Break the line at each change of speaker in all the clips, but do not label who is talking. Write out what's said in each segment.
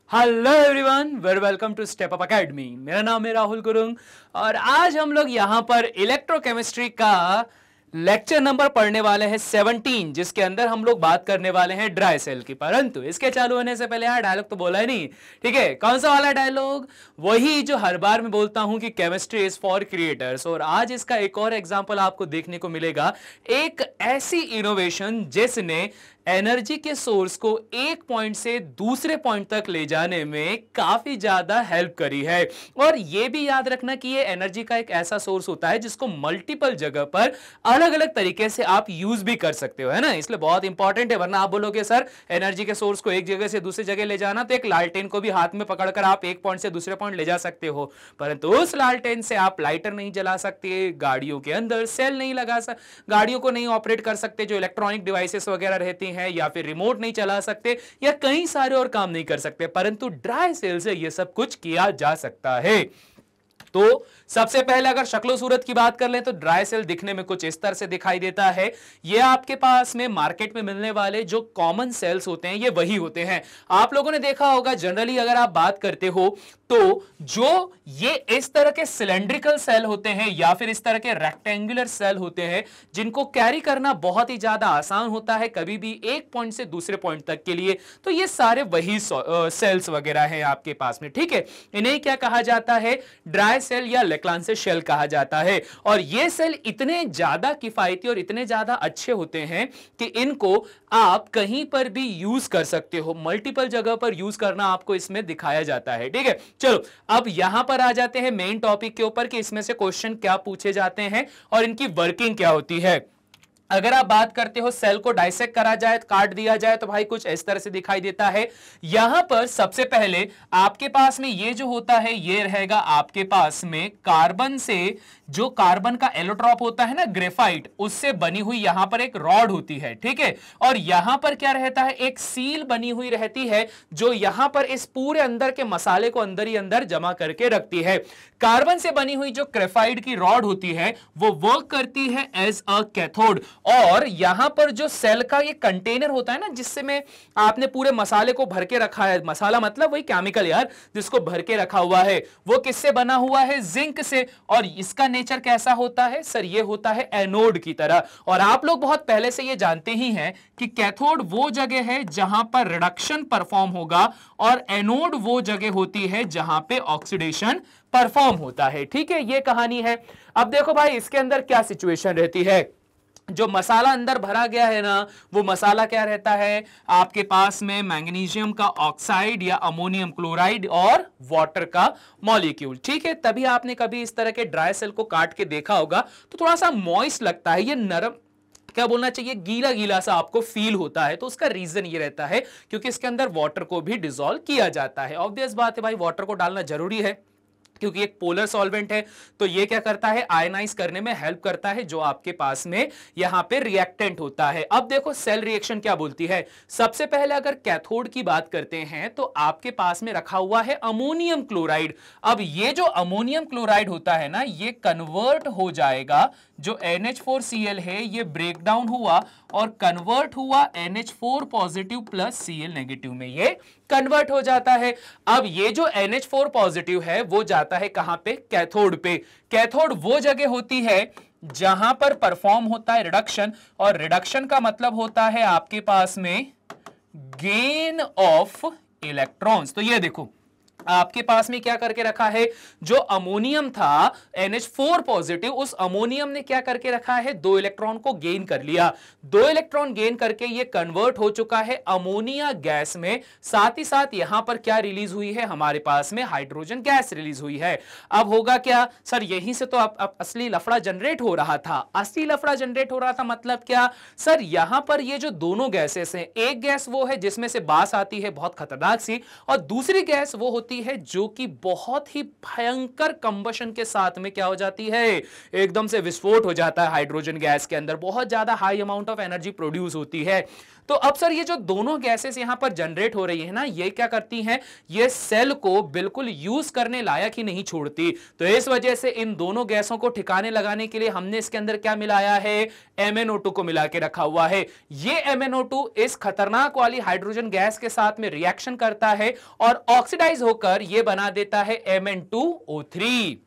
Hello everyone, very welcome to Step Up Academy. मेरा नाम है राहुल गुरुंग और आज हम लोग यहां पर इलेक्ट्रोकेमिस्ट्री का लेक्चर नंबर पढ़ने वाले हैं 17, जिसके अंदर हम लोग बात करने वाले हैं ड्राई सेल की। परंतु इसके चालू होने से पहले यार डायलॉग तो बोला ही नहीं, ठीक है? कौन सा वाला डायलॉग? वही जो हर बार मैं बोलता हूं कि केमिस्ट्री इज फॉर क्रिएटर्स। और आज इसका एक और एग्जांपल आपको देखने को मिलेगा, एक ऐसी इनोवेशन जिसने एनर्जी के सोर्स को एक पॉइंट से दूसरे पॉइंट तक ले जाने में काफी ज्यादा हेल्प करी है। और यह भी याद रखना कि ये एनर्जी का एक ऐसा सोर्स होता है जिसको मल्टीपल जगह पर अलग अलग तरीके से आप यूज भी कर सकते हो, है ना? इसलिए बहुत इंपॉर्टेंट है, वरना आप बोलोगे सर एनर्जी के सोर्स को एक जगह से दूसरी जगह ले जाना, तो एक लालटेन को भी हाथ में पकड़कर आप एक पॉइंट से दूसरे पॉइंट ले जा सकते हो, परंतु उस लालटेन से आप लाइटर नहीं जला सकते, गाड़ियों के अंदर सेल नहीं लगा सकते, गाड़ियों को नहीं ऑपरेट कर सकते, जो इलेक्ट्रॉनिक डिवाइसेस वगैरह रहती हैं, या फिर रिमोट नहीं चला सकते, या कई सारे और काम नहीं कर सकते। परंतु ड्राई सेल से यह सब कुछ किया जा सकता है। तो सबसे पहले अगर शक्लो सूरत की बात कर लें तो ड्राई सेल दिखने में कुछ इस तरह से दिखाई देता है। ये आपके पास में मार्केट में मिलने वाले जो कॉमन सेल्स होते हैं ये वही होते हैं। आप लोगों ने देखा होगा जनरली अगर आप बात करते हो तो जो ये इस तरह के सिलेंड्रिकल सेल होते हैं या फिर इस तरह के रेक्टेंगुलर सेल होते हैं, जिनको कैरी करना बहुत ही ज्यादा आसान होता है कभी भी एक पॉइंट से दूसरे पॉइंट तक के लिए, तो ये सारे वही सेल्स वगैरह हैं आपके पास में, ठीक है? इन्हें क्या कहा जाता है? ड्राई सेल या लेक्लांसे शेल कहा जाता है। और ये सेल इतने ज्यादा किफायती और इतने ज्यादा अच्छे होते हैं कि इनको आप कहीं पर भी यूज कर सकते हो, मल्टीपल जगह पर यूज करना आपको इसमें दिखाया जाता है, ठीक है? चलो अब यहां पर आ जाते हैं मेन टॉपिक के ऊपर कि इसमें से क्वेश्चन क्या पूछे जाते हैं और इनकी वर्किंग क्या होती है। अगर आप बात करते हो सेल को डाइसेक्ट करा जाए, काट दिया जाए, तो भाई कुछ इस तरह से दिखाई देता है। यहां पर सबसे पहले आपके पास में ये जो होता है ये रहेगा आपके पास में कार्बन से, जो कार्बन का एलोट्रॉप होता है ना ग्रेफाइट, उससे बनी हुई यहां पर एक रॉड होती है, ठीक है? और यहां पर क्या रहता है? एक सील बनी हुई रहती है जो यहां पर इस पूरे अंदर के मसाले को अंदर ही अंदर जमा करके रखती है। कार्बन से बनी हुई जो ग्रेफाइट की रॉड होती है वो वर्क करती है एज अ कैथोड। और यहां पर जो सेल का ये कंटेनर होता है ना, जिससे में आपने पूरे मसाले को भर के रखा है, मसाला मतलब वही केमिकल यार, जिसको भर के रखा हुआ है, वो किससे बना हुआ है? जिंक से। और इसका नेचर कैसा होता है सर? ये होता है एनोड की तरह। और आप लोग बहुत पहले से ये जानते ही हैं कि कैथोड वो जगह है जहां पर रिडक्शन परफॉर्म होगा और एनोड वो जगह होती है जहां पे ऑक्सीडेशन परफॉर्म होता है, ठीक है? ये कहानी है। अब देखो भाई इसके अंदर क्या सिचुएशन रहती है। जो मसाला अंदर भरा गया है ना, वो मसाला क्या रहता है? आपके पास में मैग्नीशियम का ऑक्साइड या अमोनियम क्लोराइड और वाटर का मॉलिक्यूल, ठीक है? तभी आपने कभी इस तरह के ड्राई सेल को काट के देखा होगा तो थोड़ा सा मॉइस्ट लगता है, ये नरम, क्या बोलना चाहिए, गीला गीला सा आपको फील होता है। तो उसका रीजन ये रहता है क्योंकि इसके अंदर वाटर को भी डिसॉल्व किया जाता है। ऑब्वियस बात है भाई, वाटर को डालना जरूरी है क्योंकि एक पोलर सॉल्वेंट है, तो ये क्या करता है? आयनाइज करने में हेल्प करता है, जो आपके पास में यहां पे रिएक्टेंट होता है। अब देखो सेल रिएक्शन क्या बोलती है। सबसे पहले अगर कैथोड की बात करते हैं तो आपके पास में रखा हुआ है अमोनियम क्लोराइड। अब ये जो अमोनियम क्लोराइड होता है ना, ये कन्वर्ट हो जाएगा, जो NH4Cl है ये ब्रेक डाउन हुआ और कन्वर्ट हुआ NH4 positive plus Cl negative में, ये कन्वर्ट हो जाता है। अब ये जो NH4 पॉजिटिव है वो जाता है कहां पे? कैथोड पे। कैथोड वो जगह होती है जहां पर परफॉर्म होता है रिडक्शन, और रिडक्शन का मतलब होता है आपके पास में गेन ऑफ इलेक्ट्रॉन्स। तो ये देखो आपके पास में क्या करके रखा है? जो अमोनियम था NH4 पॉजिटिव, उस अमोनियम ने क्या करके रखा है? 2 इलेक्ट्रॉन को गेन कर लिया। 2 इलेक्ट्रॉन गेन करके ये कन्वर्ट हो चुका है अमोनिया गैस में। साथ ही साथ यहां पर क्या रिलीज हुई है? हमारे पास में हाइड्रोजन गैस रिलीज हुई है। अब होगा क्या सर? यहीं से तो अब असली लफड़ा जनरेट हो रहा था। असली लफड़ा जनरेट हो रहा था मतलब क्या सर? यहां पर ये जो दोनों गैसेस हैं, एक गैस वो है जिसमें से बास आती है बहुत खतरनाक सी, और दूसरी गैस वो होती जाती है, जो कि बहुत ही भयंकर कंबशन के साथ में क्या हो जाती है, एकदम से विस्फोट हो जाता है हाइड्रोजन गैस के अंदर, बहुत ज्यादा high amount of energy produce होती है। तो अब सर ये जो दोनों गैसेस यहां पर जनरेट हो रही है ना, ये क्या करती हैं, ये सेल को बिल्कुल यूज करने लायक ही नहीं छोड़ती। तो इस वजह से इन दोनों गैसों को ठिकाने लगाने के लिए हमने इसके अंदर क्या मिलाया है, MnO2 को मिला के रखा हुआ है। ये MnO2 इस खतरनाक वाली हाइड्रोजन गैस के साथ में रिएक्शन करता है और ऑक्सीडाइज होकर यह बना देता है Mn2O3।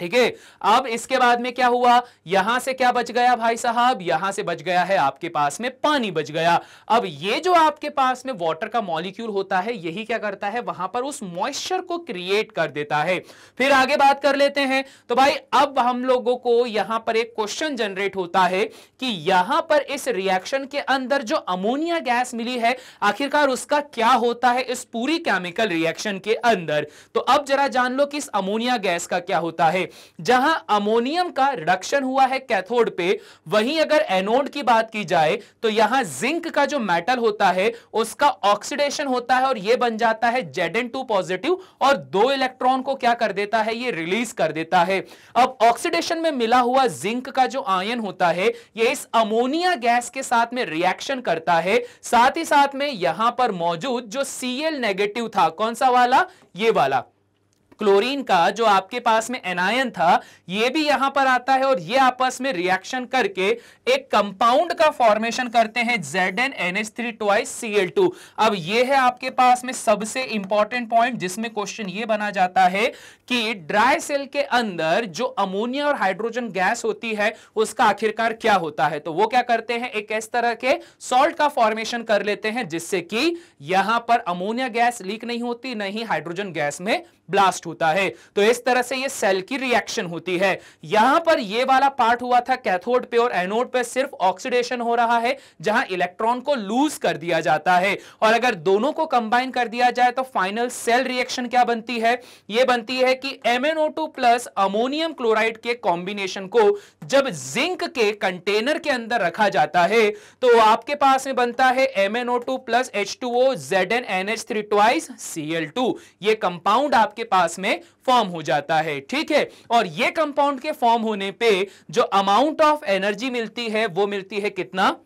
ठीक है, अब इसके बाद में क्या हुआ, यहां से क्या बच गया भाई साहब, यहां से बच गया है आपके पास में पानी बच गया। अब ये जो आपके पास में वाटर का मॉलिक्यूल होता है, यही क्या करता है, वहां पर उस मॉइस्चर को क्रिएट कर देता है। फिर आगे बात कर लेते हैं। तो भाई अब हम लोगों को यहां पर एक क्वेश्चन जनरेट होता है कि यहां पर इस रिएक्शन के अंदर जो अमोनिया गैस मिली है, आखिरकार उसका क्या होता है इस पूरी केमिकल रिएक्शन के अंदर। तो अब जरा जान लो कि इस अमोनिया गैस का क्या होता है। जहां अमोनियम का रिडक्शन हुआ है कैथोड पे, वहीं अगर एनोड की बात की जाए तो यहां जिंक का जो मेटल होता है उसका ऑक्सीडेशन होता है और यह बन जाता है Zn2 पॉजिटिव और 2 इलेक्ट्रॉन को क्या कर देता है, ये रिलीज कर देता है। अब ऑक्सीडेशन में मिला हुआ जिंक का जो आयन होता है, ये इस अमोनिया गैस के साथ में रिएक्शन करता है। साथ ही साथ में यहां पर मौजूद जो Cl नेगेटिव था, कौन सा वाला, ये वाला क्लोरीन का जो आपके पास में एनायन था, ये भी यहां पर आता है और ये आपस में रिएक्शन करके एक कंपाउंड का फॉर्मेशन करते हैं ZnNH3 twice Cl2। अब ये है आपके पास में सबसे इंपॉर्टेंट पॉइंट, जिसमें क्वेश्चन ये बना जाता है कि ड्राई सेल के अंदर जो अमोनिया और हाइड्रोजन गैस होती है उसका आखिरकार क्या होता है। तो वो क्या करते हैं, एक इस तरह के सॉल्ट का फॉर्मेशन कर लेते हैं, जिससे कि यहां पर अमोनिया गैस लीक नहीं होती, नहीं हाइड्रोजन गैस में ब्लास्ट होता है। तो इस तरह से ये सेल की रिएक्शन होती है। यहां पर ये वाला पार्ट हुआ था कैथोड पे और एनोड पे सिर्फ ऑक्सीडेशन हो रहा है, जहां इलेक्ट्रॉन को लूज कर दिया जाता है। और अगर दोनों को कंबाइन कर दिया जाए तो फाइनल सेल रिएक्शन क्या बनती है, ये बनती है कि MnO2 प्लस अमोनियम क्लोराइड के कॉम्बिनेशन को जब जिंक के कंटेनर के अंदर रखा जाता है तो आपके पास में बनता है MnO2 plus H2O ZnNH3 twice Cl2। ये कंपाउंड आपके पास में फॉर्म हो जाता है। ठीक है, और ये कंपाउंड के फॉर्म होने पे जो अमाउंट ऑफ एनर्जी मिलती है वो मिलती है कितना,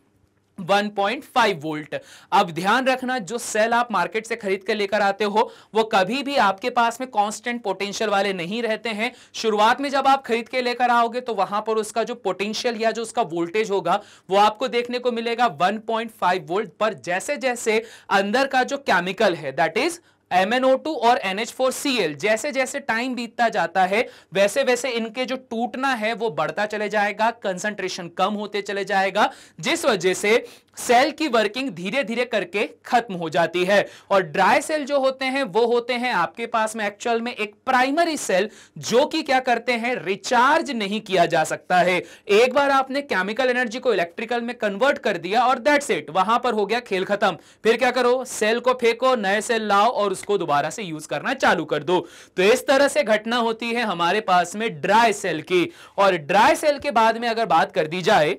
1.5 वोल्ट। अब ध्यान रखना, जो सेल आप मार्केट से खरीद कर लेकर आते हो वो कभी भी आपके पास में कांस्टेंट पोटेंशियल वाले नहीं रहते हैं। शुरुआत में जब आप खरीद के लेकर आओगे तो वहां पर उसका जो पोटेंशियल या जो उसका वोल्टेज होगा वो आपको देखने को मिलेगा 1.5 वोल्ट पर। जैसे जैसे अंदर का जो केमिकल है, दैट इज MnO2 और NH4Cl, जैसे जैसे टाइम बीतता जाता है वैसे वैसे इनके जो टूटना है वो बढ़ता चले जाएगा, कंसंट्रेशन कम होते चले जाएगा, जिस वजह से सेल की वर्किंग धीरे धीरे करके खत्म हो जाती है। और ड्राई सेल जो होते हैं वो होते हैं आपके पास में एक्चुअल में एक प्राइमरी सेल, जो कि क्या करते हैं, रिचार्ज नहीं किया जा सकता है। एक बार आपने केमिकल एनर्जी को इलेक्ट्रिकल में कन्वर्ट कर दिया और दैट्स इट, वहां पर हो गया खेल खत्म। फिर क्या करो, सेल को फेंको, नए सेल लाओ और उसको दोबारा से यूज करना चालू कर दो। तो इस तरह से घटना होती है हमारे पास में ड्राई सेल की। और ड्राई सेल के बाद में अगर बात कर दी जाए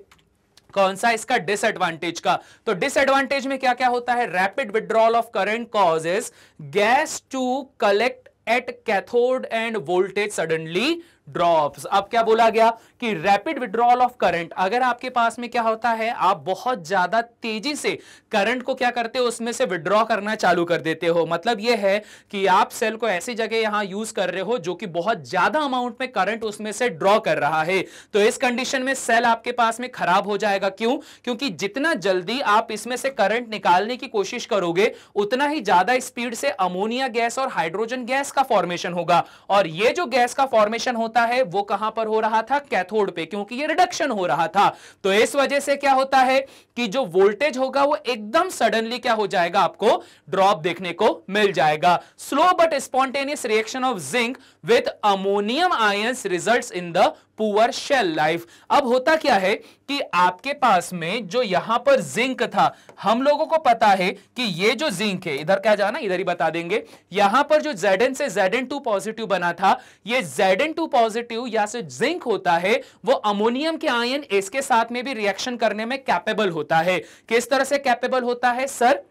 कौन सा इसका डिसएडवांटेज का, तो डिसएडवांटेज में क्या क्या होता है, rapid withdrawal of current causes gas to collect at cathode and voltage suddenly drops. अब क्या बोला गया कि रैपिड विड्रॉल ऑफ करंट, अगर आपके पास में क्या होता है, आप बहुत ज्यादा तेजी से करंट को क्या करते हो, उसमें से विड्रॉ करना चालू कर देते हो। मतलब यह है कि आप सेल को ऐसी जगह यहां यूज कर रहे हो जो कि बहुत ज्यादा अमाउंट में करंट उसमें से ड्रॉ कर रहा है। तो इस कंडीशन में सेल आपके पास में खराब हो जाएगा। क्यों? क्योंकि जितना जल्दी आप इसमें से करंट निकालने की कोशिश करोगे उतना ही ज्यादा स्पीड से अमोनिया गैस और हाइड्रोजन गैस का फॉर्मेशन होगा। और ये जो गैस का फॉर्मेशन होता है वो कहां पर हो रहा था, कैथोड पे, क्योंकि ये रिडक्शन हो रहा था। तो इस वजह से क्या होता है कि जो वोल्टेज होगा वो एकदम सडनली क्या हो जाएगा, आपको ड्रॉप देखने को मिल जाएगा। Slow but spontaneous reaction of zinc with ammonium ions results in the poor shell life. अब होता क्या है कि आपके पास में जो यहां पर जिंक था, हम लोगों को पता है कि ये जो जिंक है, इधर क्या जाना, इधर ही बता देंगे, यहां पर जो Zn से Zn2 पॉजिटिव बना था, ये Zn2 पॉजिटिव या से जिंक होता है वो अमोनियम के आयन इसके साथ में भी रिएक्शन करने में कैपेबल होता है। किस तरह से कैपेबल होता है सर,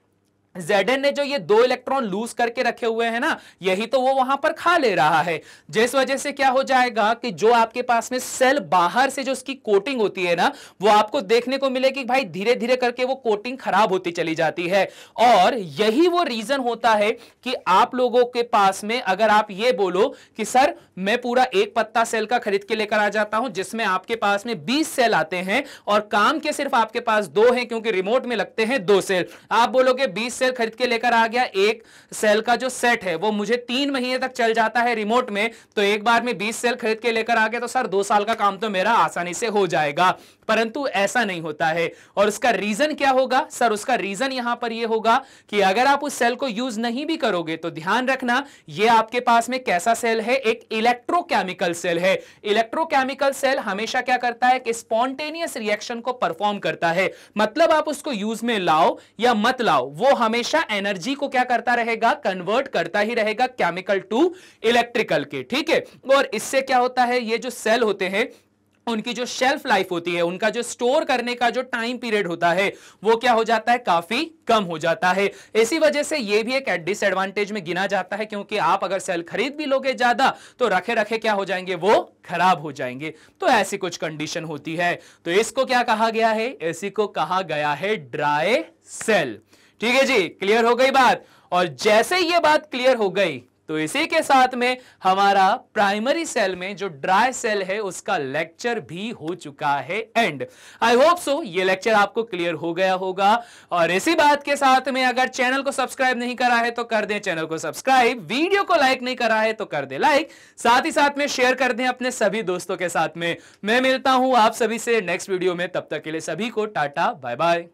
Zn ने जो ये 2 इलेक्ट्रॉन लूज करके रखे हुए हैं ना, यही तो वो वहां पर खा ले रहा है, जिस वजह से क्या हो जाएगा कि जो आपके पास में सेल बाहर से जो उसकी कोटिंग होती है ना, वो आपको देखने को मिलेगी भाई धीरे धीरे करके वो कोटिंग खराब होती चली जाती है। और यही वो रीजन होता है कि आप लोगों के पास में अगर आप ये बोलो कि सर मैं पूरा एक पत्ता सेल का खरीद के लेकर आ जाता हूं जिसमें आपके पास में 20 सेल आते हैं और काम के सिर्फ आपके पास 2 हैं क्योंकि रिमोट में लगते हैं 2 सेल, आप बोलोगे 20 सेल खरीद के लेकर आ गया, एक सेल का जो सेट है वो मुझे 3 महीने तक चल जाता है रिमोट में, तो एक बार में 20 सेल खरीद के लेकर आ गया तो सर 2 साल का काम तो मेरा आसानी से हो जाएगा। परंतु ऐसा नहीं होता है। और उसका रीजन क्या होगा सर? उसका रीजन यहां पर यह होगा कि अगर आप उस सेल को यूज नहीं भी करोगे तो ध्यान रखना यह आपके पास में कैसा सेल है, एक इलेक्ट्रोकेमिकल सेल है। इलेक्ट्रोकेमिकल सेल हमेशा क्या करता है कि स्पॉन्टेनियस रिएक्शन को परफॉर्म करता है, मतलब आप उसको यूज में लाओ या मत लाओ, वो हमेशा एनर्जी को क्या करता रहेगा, कन्वर्ट करता ही रहेगा केमिकल टू इलेक्ट्रिकल के, ठीक है। और इससे क्या होता है, ये जो सेल होते हैं उनकी जो शेल्फ लाइफ होती है, उनका जो स्टोर करने का जो टाइम पीरियड होता है वो क्या हो जाता है, काफी कम हो जाता है। इसी वजह से ये भी एक डिसएडवांटेज में गिना जाता है, क्योंकि आप अगर सेल खरीद भी लोगे ज्यादा तो रखे रखे क्या हो जाएंगे, वो खराब हो जाएंगे। तो ऐसी कुछ कंडीशन होती है। तो इसको क्या कहा गया है, इसी को कहा गया है ड्राई सेल। ठीक है जी, क्लियर हो गई बात। और जैसे ही ये बात क्लियर हो गई तो इसी के साथ में हमारा प्राइमरी सेल में जो ड्राई सेल है उसका लेक्चर भी हो चुका है एंड। आई होप सो ये लेक्चर आपको क्लियर हो गया होगा। और इसी बात के साथ में अगर चैनल को सब्सक्राइब नहीं करा है तो कर दें चैनल को सब्सक्राइब, वीडियो को लाइक नहीं करा है तो कर दे लाइक, साथ ही साथ में शेयर कर दें अपने सभी दोस्तों के साथ में। मैं मिलता हूं आप सभी से नेक्स्ट वीडियो में, तब तक के लिए सभी को टाटा बाय बाय।